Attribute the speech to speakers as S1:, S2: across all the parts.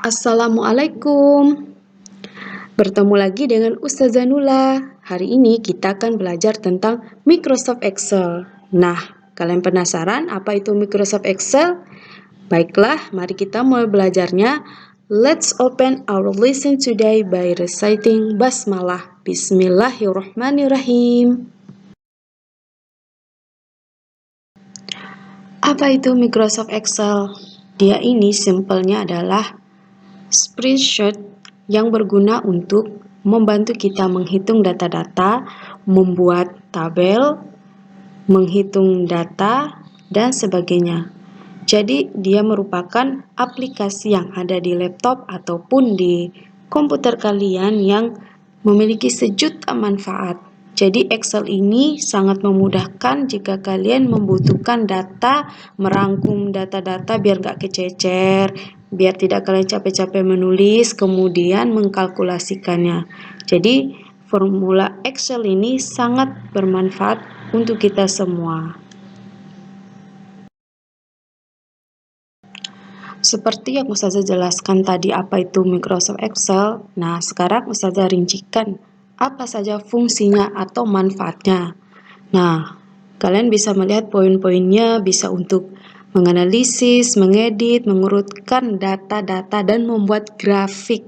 S1: Assalamualaikum. Bertemu lagi dengan Ustazah Nula. Hari ini kita akan belajar tentang Microsoft Excel. Nah, kalian penasaran apa itu Microsoft Excel? Baiklah, mari kita mulai belajarnya. Let's open our lesson today by reciting Basmalah. Bismillahirrahmanirrahim. Apa itu Microsoft Excel? Dia ini simpelnya adalah spreadsheet yang berguna untuk membantu kita menghitung data-data, membuat tabel, menghitung data, dan sebagainya. Jadi, dia merupakan aplikasi yang ada di laptop ataupun di komputer kalian yang memiliki sejuta manfaat. Jadi, Excel ini sangat memudahkan jika kalian membutuhkan data, merangkum data-data biar nggak kececer, biar tidak kalian capek-capek menulis, kemudian mengkalkulasikannya. Jadi, formula Excel ini sangat bermanfaat untuk kita semua. Seperti yang Ustazah jelaskan tadi apa itu Microsoft Excel, nah sekarang Ustazah rincikan apa saja fungsinya atau manfaatnya. Nah, kalian bisa melihat poin-poinnya, bisa untuk menganalisis, mengedit, mengurutkan data-data, dan membuat grafik.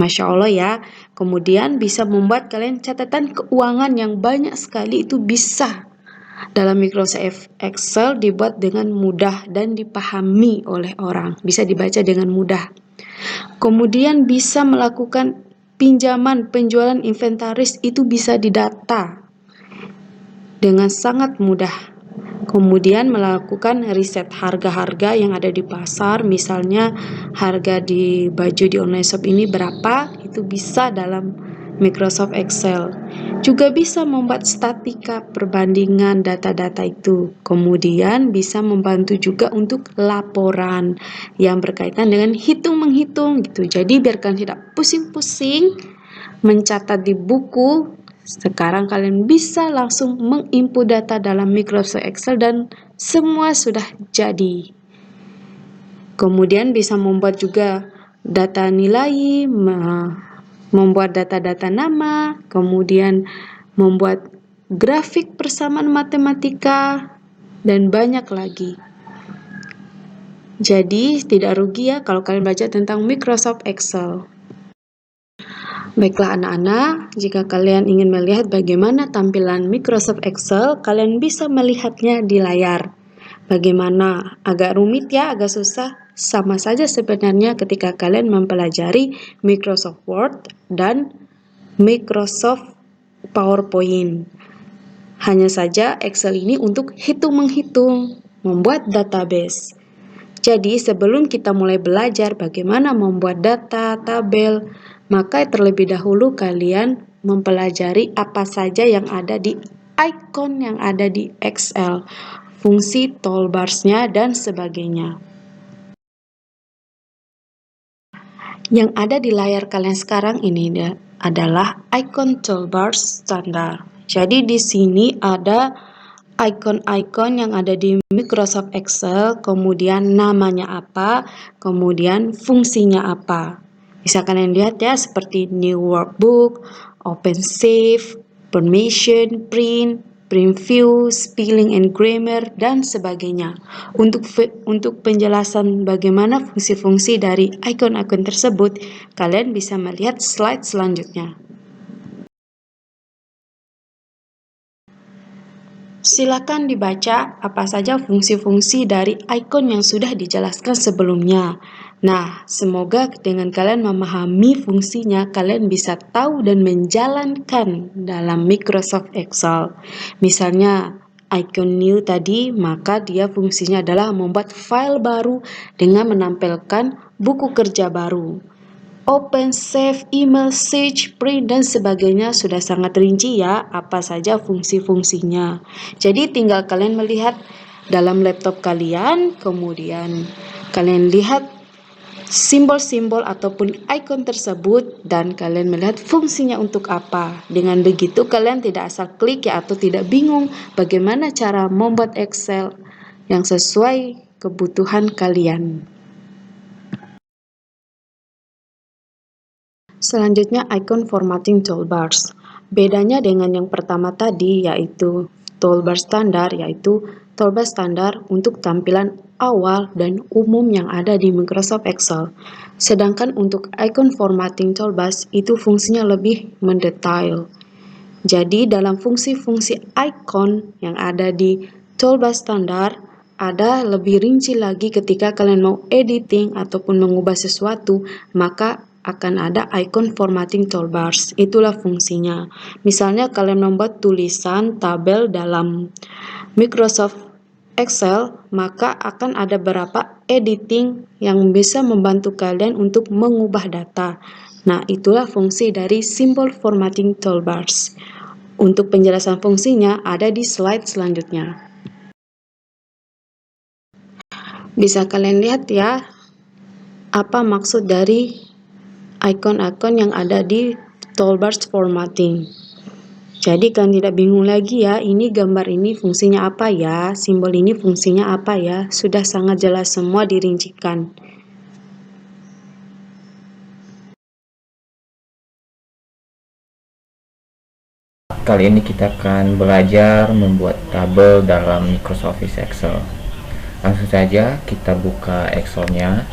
S1: Masya Allah ya. Kemudian bisa membuat kalian catatan keuangan yang banyak sekali itu bisa dalam Microsoft Excel dibuat dengan mudah dan dipahami oleh orang. Bisa dibaca dengan mudah. Kemudian bisa melakukan pinjaman, penjualan inventaris itu bisa didata dengan sangat mudah. Kemudian melakukan riset harga-harga yang ada di pasar, misalnya harga di baju di online shop ini berapa, itu bisa dalam Microsoft Excel. Juga bisa membuat statika perbandingan data-data itu. Kemudian bisa membantu juga untuk laporan yang berkaitan dengan hitung-menghitung gitu. Jadi biar kalian tidak pusing-pusing mencatat di buku, sekarang kalian bisa langsung menginput data dalam Microsoft Excel dan semua sudah jadi. Kemudian bisa membuat juga data nilai, membuat data-data nama, kemudian membuat grafik persamaan matematika, dan banyak lagi. Jadi tidak rugi ya kalau kalian belajar tentang Microsoft Excel. Baiklah anak-anak, jika kalian ingin melihat bagaimana tampilan Microsoft Excel, kalian bisa melihatnya di layar. Bagaimana? Agak rumit ya, agak susah. Sama saja sebenarnya ketika kalian mempelajari Microsoft Word dan Microsoft PowerPoint. Hanya saja Excel ini untuk hitung-menghitung, membuat database. Jadi sebelum kita mulai belajar bagaimana membuat data, tabel, maka terlebih dahulu kalian mempelajari apa saja yang ada di icon yang ada di Excel, fungsi toolbars-nya dan sebagainya. Yang ada di layar kalian sekarang ini adalah icon toolbars standar. Jadi di sini ada icon-icon yang ada di Microsoft Excel, kemudian namanya apa, kemudian fungsinya apa. Bisa kalian lihat ya, seperti New Workbook, Open Save, Permission, Print View, Spelling and Grammar, dan sebagainya. Untuk penjelasan bagaimana fungsi-fungsi dari icon-icon tersebut, kalian bisa melihat slide selanjutnya. Silakan dibaca apa saja fungsi-fungsi dari icon yang sudah dijelaskan sebelumnya. Nah, semoga dengan kalian memahami fungsinya, kalian bisa tahu dan menjalankan dalam Microsoft Excel. Misalnya, icon new tadi, maka dia fungsinya adalah membuat file baru dengan menampilkan buku kerja baru. Open, save, email, search, print, dan sebagainya sudah sangat rinci ya apa saja fungsi-fungsinya. Jadi tinggal kalian melihat dalam laptop kalian, kemudian kalian lihat simbol-simbol ataupun icon tersebut dan kalian melihat fungsinya untuk apa. Dengan begitu kalian tidak asal klik ya atau tidak bingung bagaimana cara membuat Excel yang sesuai kebutuhan kalian. Selanjutnya icon formatting toolbars. Bedanya dengan yang pertama tadi yaitu toolbar standar, yaitu toolbar standar untuk tampilan awal dan umum yang ada di Microsoft Excel. Sedangkan untuk icon formatting toolbars itu fungsinya lebih mendetail. Jadi dalam fungsi-fungsi icon yang ada di toolbar standar, ada lebih rinci lagi ketika kalian mau editing ataupun mengubah sesuatu, maka akan ada icon formatting toolbars. Itulah fungsinya. Misalnya kalian membuat tulisan tabel dalam Microsoft Excel, maka akan ada beberapa editing yang bisa membantu kalian untuk mengubah data. Nah, itulah fungsi dari Symbol Formatting Toolbars. Untuk penjelasan fungsinya ada di slide selanjutnya. Bisa kalian lihat ya, apa maksud dari icon-icon yang ada di toolbars formatting. Jadi kalian tidak bingung lagi ya, ini gambar ini fungsinya apa ya, simbol ini fungsinya apa ya, sudah sangat jelas semua dirincikan.
S2: Kali ini kita akan belajar membuat tabel dalam Microsoft Office Excel. Langsung saja kita buka Excel-nya.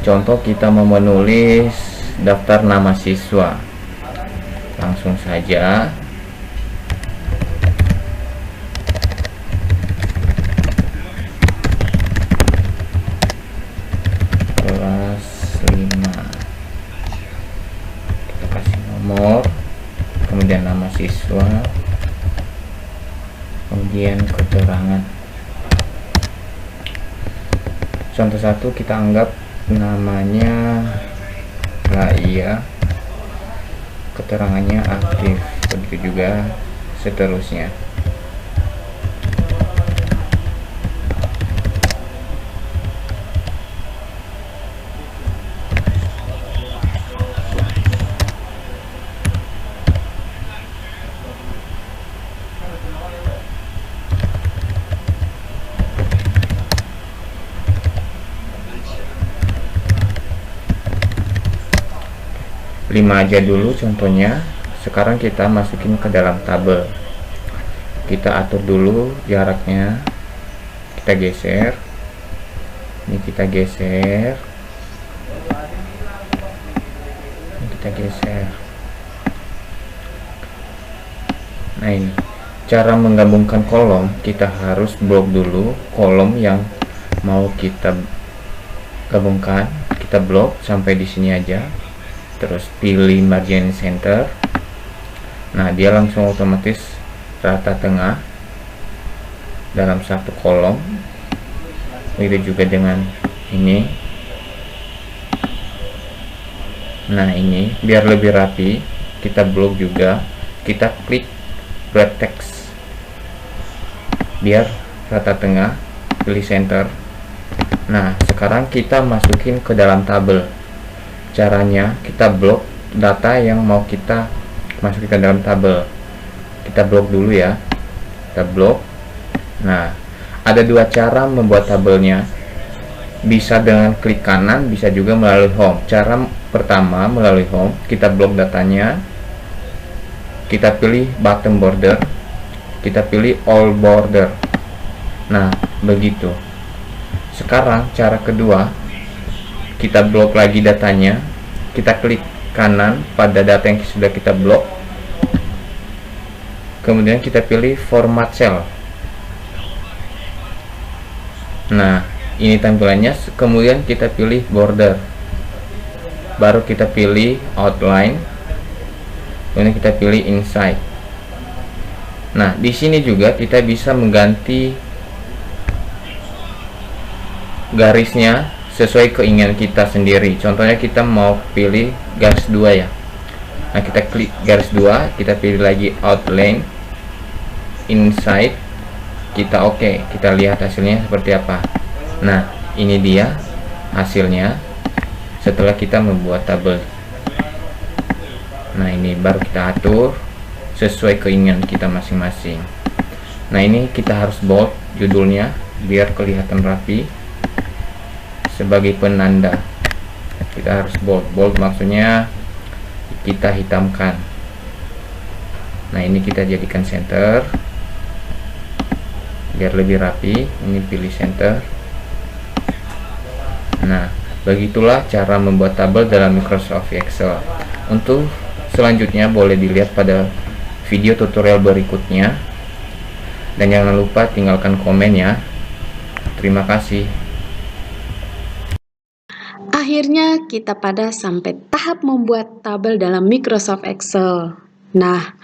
S2: Contoh kita mau menulis daftar nama siswa. Langsung saja kelas 5. Kita kasih nomor, kemudian nama siswa, kemudian keterangan. Contoh 1 kita anggap namanya Raya, keterangannya aktif, begitu juga seterusnya. Lima aja dulu contohnya. Sekarang kita masukin ke dalam tabel. Kita atur dulu jaraknya, kita geser, ini kita geser, ini kita geser. Nah, ini cara menggabungkan kolom. Kita harus blok dulu kolom yang mau kita gabungkan. Kita blok sampai di sini aja, terus pilih margin center. Nah, dia langsung otomatis rata tengah dalam satu kolom. Begitu juga dengan ini. Nah, ini biar lebih rapi, kita blok juga, kita klik wrap text biar rata tengah, pilih center. Nah, sekarang kita masukin ke dalam tabel. Caranya kita blok data yang mau kita masukin ke dalam tabel. Kita blok dulu ya, kita blok. Nah, ada dua cara membuat tabelnya, bisa dengan klik kanan, bisa juga melalui home. Cara pertama melalui home, kita blok datanya, kita pilih bottom border, kita pilih all border. Nah, begitu. Sekarang cara kedua, kita blok lagi datanya, kita klik kanan pada data yang sudah kita blok, kemudian kita pilih format cell. Nah, ini tampilannya. Kemudian kita pilih border, baru kita pilih outline, kemudian kita pilih inside. Nah, di sini juga kita bisa mengganti garisnya sesuai keinginan kita sendiri. Contohnya kita mau pilih garis 2 ya. Nah, kita klik garis 2, kita pilih lagi outline, inside, kita oke. Kita lihat hasilnya seperti apa. Nah, ini dia hasilnya setelah kita membuat tabel. Nah, ini baru kita atur sesuai keinginan kita masing-masing. Nah, ini kita harus bold judulnya biar kelihatan rapi sebagai penanda. Kita harus bold maksudnya kita hitamkan. Nah, ini kita jadikan center biar lebih rapi. Ini pilih center. Nah, begitulah cara membuat tabel dalam Microsoft Excel. Untuk selanjutnya boleh dilihat pada video tutorial berikutnya. Dan jangan lupa tinggalkan komen ya. Terima kasih.
S1: Akhirnya kita pada sampai tahap membuat tabel dalam Microsoft Excel. Nah,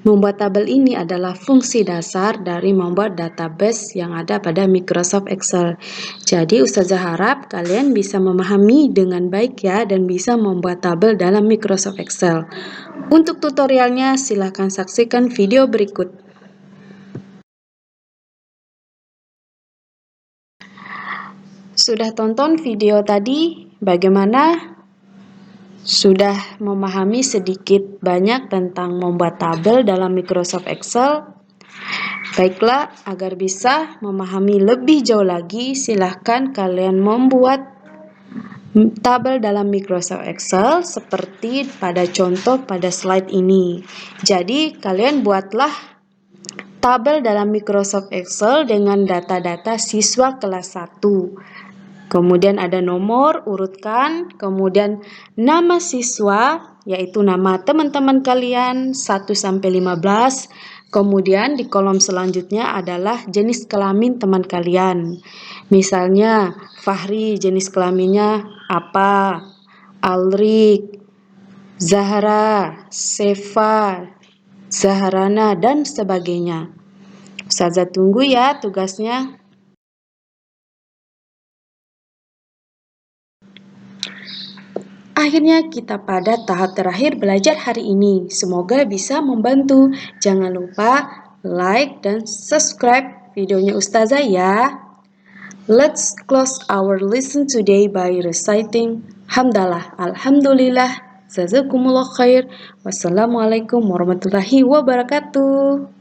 S1: membuat tabel ini adalah fungsi dasar dari membuat database yang ada pada Microsoft Excel. Jadi Ustazah harap kalian bisa memahami dengan baik ya dan bisa membuat tabel dalam Microsoft Excel. Untuk tutorialnya silahkan saksikan video berikut. Sudah tonton video tadi? Bagaimana? Sudah memahami sedikit banyak tentang membuat tabel dalam Microsoft Excel? Baiklah, agar bisa memahami lebih jauh lagi, silahkan kalian membuat tabel dalam Microsoft Excel seperti pada contoh pada slide ini. Jadi, kalian buatlah tabel dalam Microsoft Excel dengan data-data siswa kelas 1. Kemudian ada nomor, urutkan, kemudian nama siswa, yaitu nama teman-teman kalian 1-15. Kemudian di kolom selanjutnya adalah jenis kelamin teman kalian. Misalnya, Fahri jenis kelaminnya apa? Alrik, Zahra, Sefa, Zahrana, dan sebagainya. Ustazah tunggu ya tugasnya. Akhirnya kita pada tahap terakhir belajar hari ini. Semoga bisa membantu. Jangan lupa like dan subscribe videonya Ustazah ya. Let's close our lesson today by reciting Hamdalah, Alhamdulillah, Jazakumullah khair. Wassalamualaikum warahmatullahi wabarakatuh.